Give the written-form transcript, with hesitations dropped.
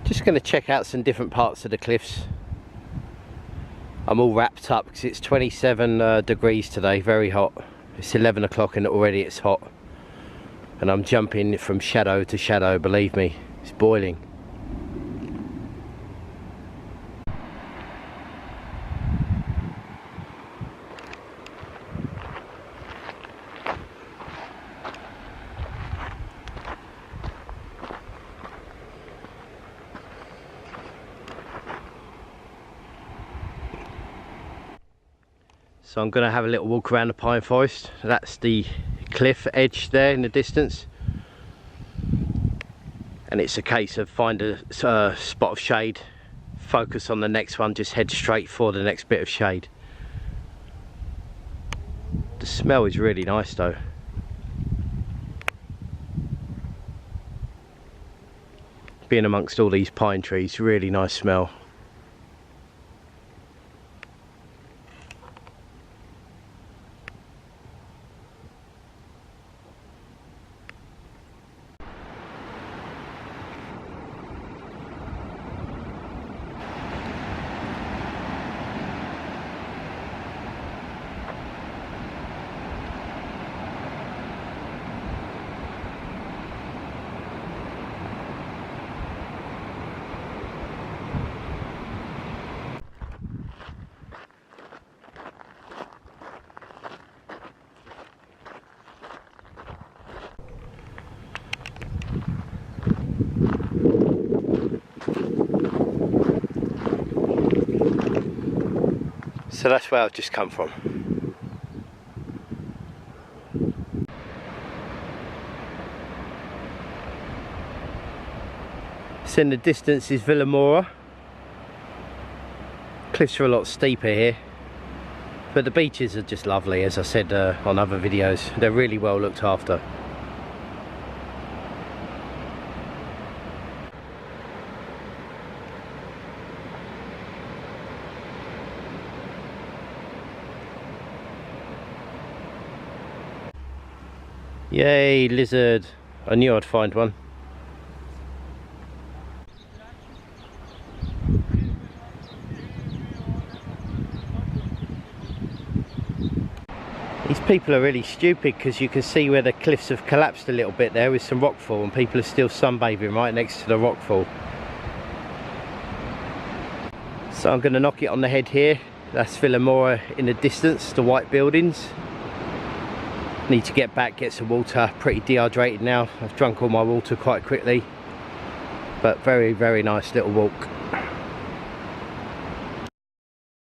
Just going to check out some different parts of the cliffs. I'm all wrapped up because it's 27 degrees today, very hot. It's 11 o'clock and already it's hot. And I'm jumping from shadow to shadow, believe me, it's boiling. So I'm going to have a little walk around the pine forest. That's the cliff edge there in the distance. And it's a case of find a spot of shade, focus on the next one, just head straight for the next bit of shade. The smell is really nice though. Being amongst all these pine trees, really nice smell. So that's where I've just come from. So in the distance is Villamoura. Cliffs are a lot steeper here, but the beaches are just lovely, as I said on other videos. They're really well looked after. Yay, lizard. I knew I'd find one. These people are really stupid because you can see where the cliffs have collapsed a little bit there with some rockfall, and people are still sunbathing right next to the rockfall. So I'm going to knock it on the head here. That's Villamoura in the distance, the white buildings. Need to get back, get some water. Pretty dehydrated now. I've drunk all my water quite quickly, but very, very nice little walk.